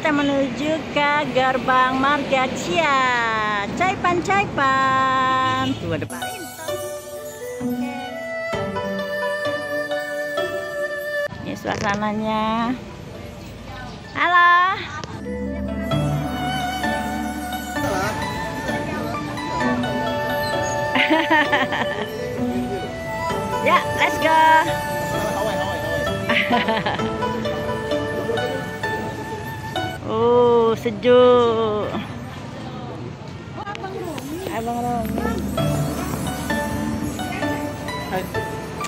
kita menuju ke gerbang Marga Cia. Caipan. Tuh ada Pak Rinto. Oke. Ini suasananya. Halo. Ya, let's go. Oh, sejuk. Abang Romi.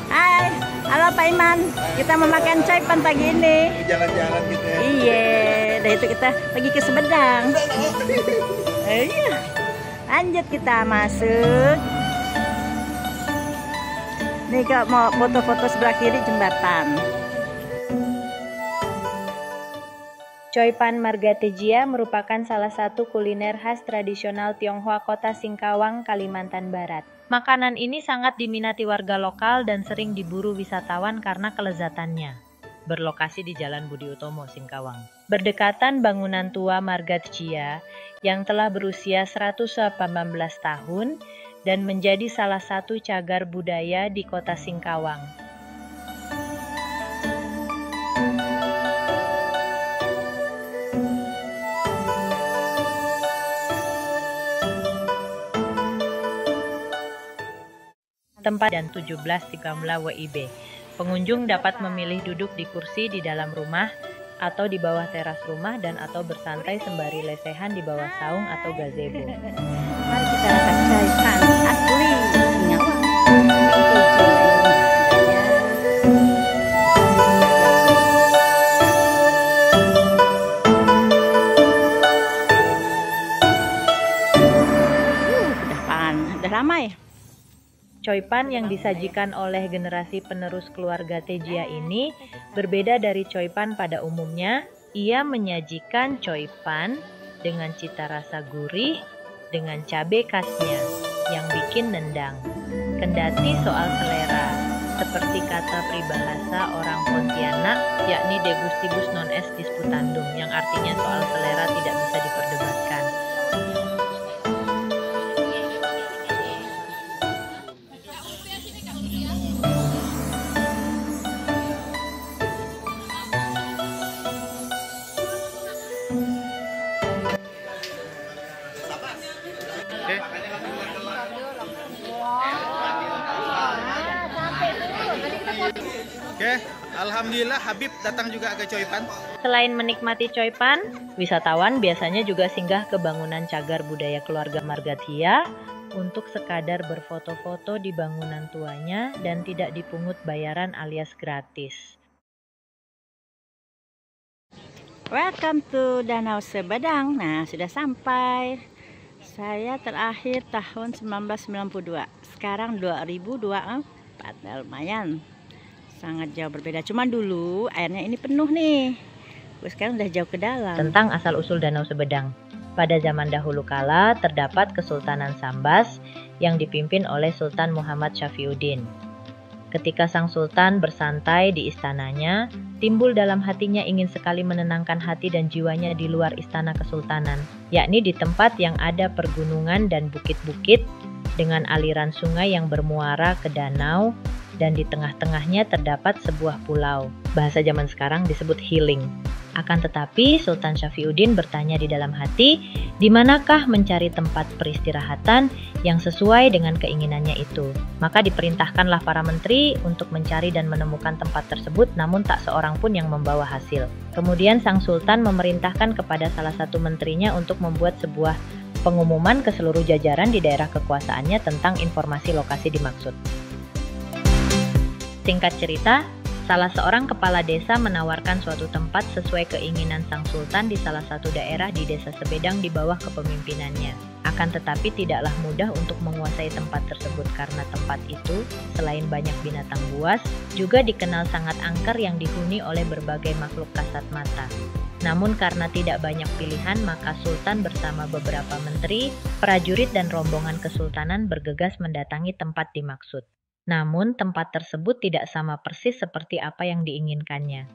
Hai, halo Pak Iman. Kita mau makan caipan pagi ini. Jalan-jalan gitu ya. Iya, dari itu kita pergi ke Sumedang. Iya. Lanjut kita masuk. Nih kalau mau foto-foto sebelah kiri jembatan. Coipan Margatejia merupakan salah satu kuliner khas tradisional Tionghoa Kota Singkawang, Kalimantan Barat. Makanan ini sangat diminati warga lokal dan sering diburu wisatawan karena kelezatannya. Berlokasi di Jalan Budi Utomo, Singkawang. Berdekatan bangunan tua Margatejia yang telah berusia 118 tahun dan menjadi salah satu cagar budaya di Kota Singkawang. Tempat dan 17 WIB. Pengunjung dapat memilih duduk di kursi di dalam rumah atau di bawah teras rumah dan atau bersantai sembari lesehan di bawah saung atau gazebo. Mari kita makan caipan asli Singkawang. Udah ramai. Coipan yang disajikan oleh generasi penerus keluarga Tejia ini berbeda dari coipan pada umumnya. Ia menyajikan coipan dengan cita rasa gurih dengan cabai khasnya yang bikin nendang. Kendati soal selera, seperti kata peribahasa orang Pontianak, yakni de gustibus non est disputandum, yang artinya soal selera tidak bisa diperdebatkan. Oke, alhamdulillah Habib datang juga ke Coipan. Selain menikmati coipan, wisatawan biasanya juga singgah ke bangunan cagar budaya keluarga Margatejia untuk sekadar berfoto-foto di bangunan tuanya dan tidak dipungut bayaran alias gratis. Welcome to Danau Sebedang. Nah, sudah sampai. Saya terakhir tahun 1992. Sekarang 2024. Lumayan. Sangat jauh berbeda. Cuma dulu airnya ini penuh nih. Sekarang udah jauh ke dalam. Tentang asal-usul Danau Sebedang. Pada zaman dahulu kala terdapat Kesultanan Sambas yang dipimpin oleh Sultan Muhammad Syafiuddin. Ketika sang sultan bersantai di istananya, timbul dalam hatinya ingin sekali menenangkan hati dan jiwanya di luar istana kesultanan, yakni di tempat yang ada pergunungan dan bukit-bukit dengan aliran sungai yang bermuara ke danau, dan di tengah-tengahnya terdapat sebuah pulau. Bahasa zaman sekarang disebut healing. Akan tetapi Sultan Syafiuddin bertanya di dalam hati, di manakah mencari tempat peristirahatan yang sesuai dengan keinginannya itu. Maka diperintahkanlah para menteri untuk mencari dan menemukan tempat tersebut, namun tak seorang pun yang membawa hasil. Kemudian sang sultan memerintahkan kepada salah satu menterinya untuk membuat sebuah pengumuman ke seluruh jajaran di daerah kekuasaannya tentang informasi lokasi dimaksud. Singkat cerita, salah seorang kepala desa menawarkan suatu tempat sesuai keinginan sang sultan di salah satu daerah di desa Sebedang di bawah kepemimpinannya. Akan tetapi tidaklah mudah untuk menguasai tempat tersebut karena tempat itu, selain banyak binatang buas, juga dikenal sangat angker yang dihuni oleh berbagai makhluk kasat mata. Namun karena tidak banyak pilihan, maka sultan bersama beberapa menteri, prajurit dan rombongan kesultanan bergegas mendatangi tempat dimaksud. Namun tempat tersebut tidak sama persis seperti apa yang diinginkannya.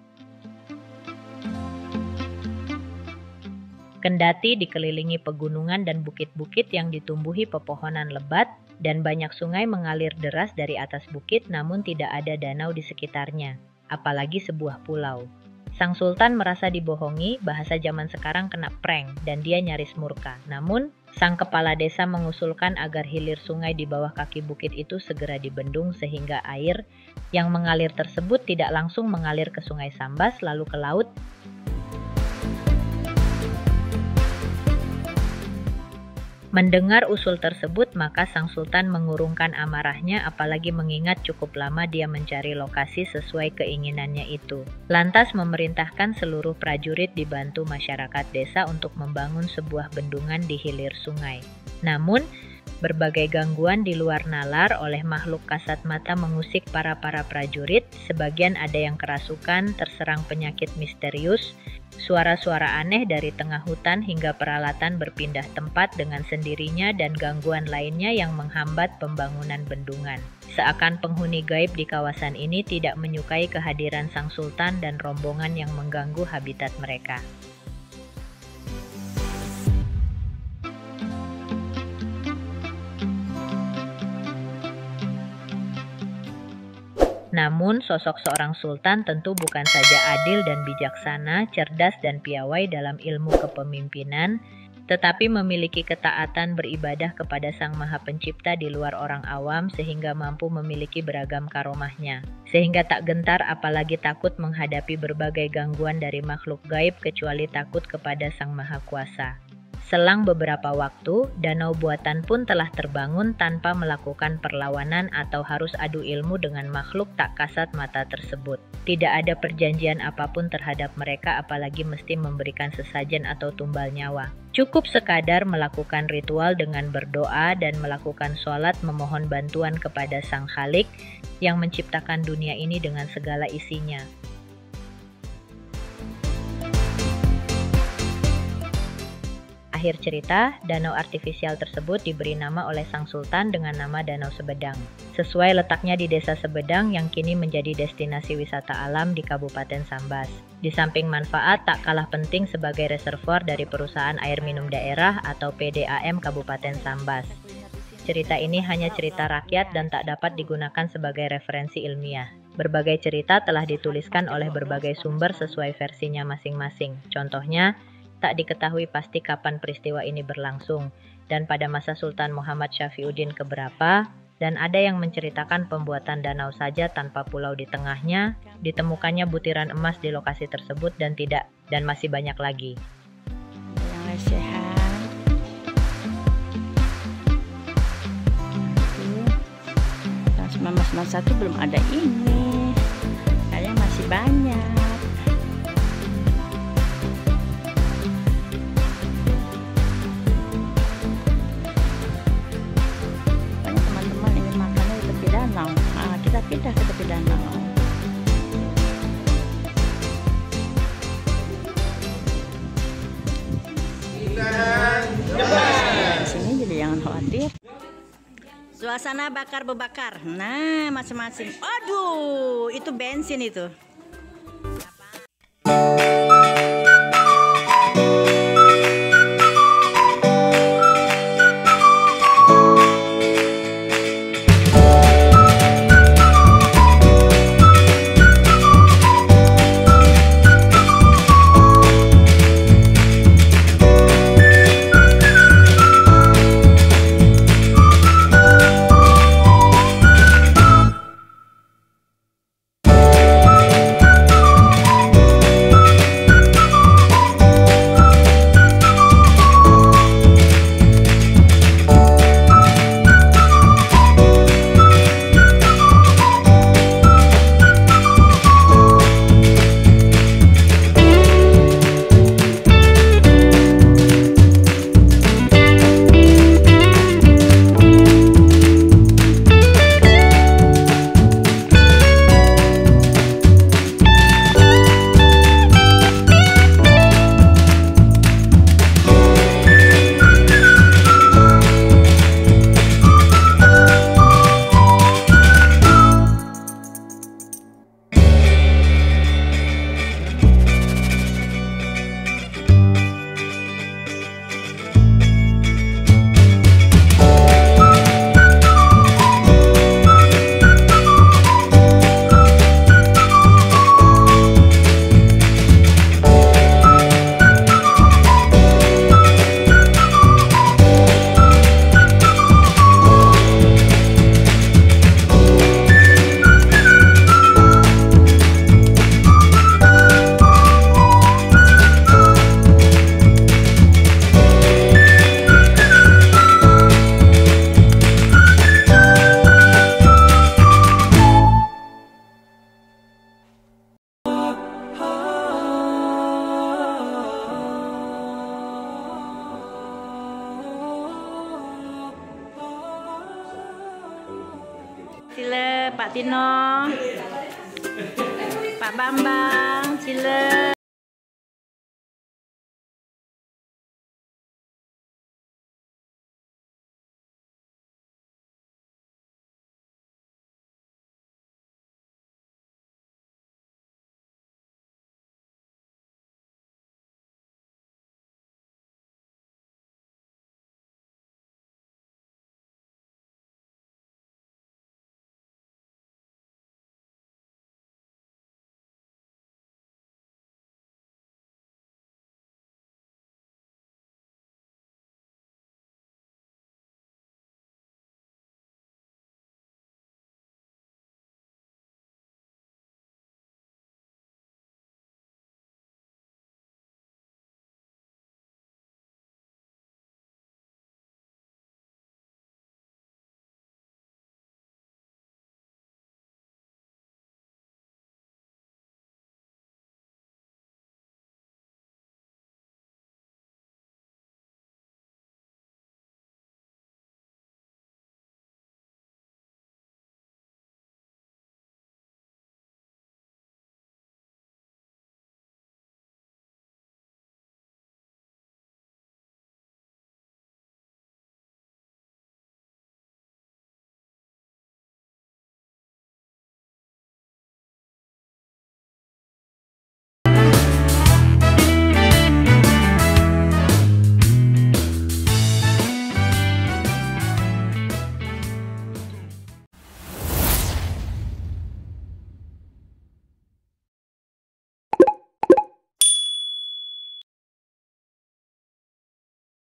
Kendati dikelilingi pegunungan dan bukit-bukit yang ditumbuhi pepohonan lebat dan banyak sungai mengalir deras dari atas bukit, namun tidak ada danau di sekitarnya, apalagi sebuah pulau. Sang Sultan merasa dibohongi, bahasa zaman sekarang kena prank, dan dia nyaris murka. Namun, sang kepala desa mengusulkan agar hilir sungai di bawah kaki bukit itu segera dibendung sehingga air yang mengalir tersebut tidak langsung mengalir ke Sungai Sambas lalu ke laut. Mendengar usul tersebut, maka sang Sultan mengurungkan amarahnya, apalagi mengingat cukup lama dia mencari lokasi sesuai keinginannya itu. Lantas memerintahkan seluruh prajurit dibantu masyarakat desa untuk membangun sebuah bendungan di hilir sungai. Namun, berbagai gangguan di luar nalar oleh makhluk kasat mata mengusik para prajurit. Sebagian ada yang kerasukan, terserang penyakit misterius, suara-suara aneh dari tengah hutan hingga peralatan berpindah tempat dengan sendirinya dan gangguan lainnya yang menghambat pembangunan bendungan. Seakan penghuni gaib di kawasan ini tidak menyukai kehadiran sang Sultan dan rombongan yang mengganggu habitat mereka. Namun, sosok seorang sultan tentu bukan saja adil dan bijaksana, cerdas dan piawai dalam ilmu kepemimpinan, tetapi memiliki ketaatan beribadah kepada Sang Maha Pencipta di luar orang awam sehingga mampu memiliki beragam karomahnya. Sehingga tak gentar apalagi takut menghadapi berbagai gangguan dari makhluk gaib kecuali takut kepada Sang Maha Kuasa. Selang beberapa waktu, danau buatan pun telah terbangun tanpa melakukan perlawanan atau harus adu ilmu dengan makhluk tak kasat mata tersebut. Tidak ada perjanjian apapun terhadap mereka, apalagi mesti memberikan sesajen atau tumbal nyawa. Cukup sekadar melakukan ritual dengan berdoa dan melakukan sholat memohon bantuan kepada Sang Khalik yang menciptakan dunia ini dengan segala isinya. Akhir cerita, danau artifisial tersebut diberi nama oleh Sang Sultan dengan nama Danau Sebedang. Sesuai letaknya di Desa Sebedang yang kini menjadi destinasi wisata alam di Kabupaten Sambas. Di samping manfaat, tak kalah penting sebagai reservoir dari Perusahaan Air Minum Daerah atau PDAM Kabupaten Sambas. Cerita ini hanya cerita rakyat dan tak dapat digunakan sebagai referensi ilmiah. Berbagai cerita telah dituliskan oleh berbagai sumber sesuai versinya masing-masing. Contohnya, tak diketahui pasti kapan peristiwa ini berlangsung, dan pada masa Sultan Muhammad Syafiuddin keberapa, dan ada yang menceritakan pembuatan danau saja tanpa pulau di tengahnya, ditemukannya butiran emas di lokasi tersebut dan masih banyak lagi. Yang sehat. Tahun 1991 belum ada ini, kayaknya masih banyak. Kita pindah ke tepi danau. Di sini jadi jangan khawatir. Suasana bakar bebakar. Nah, masing-masing. Aduh, itu bensin itu. Sila Pak Tino, Pak Bambang, sila.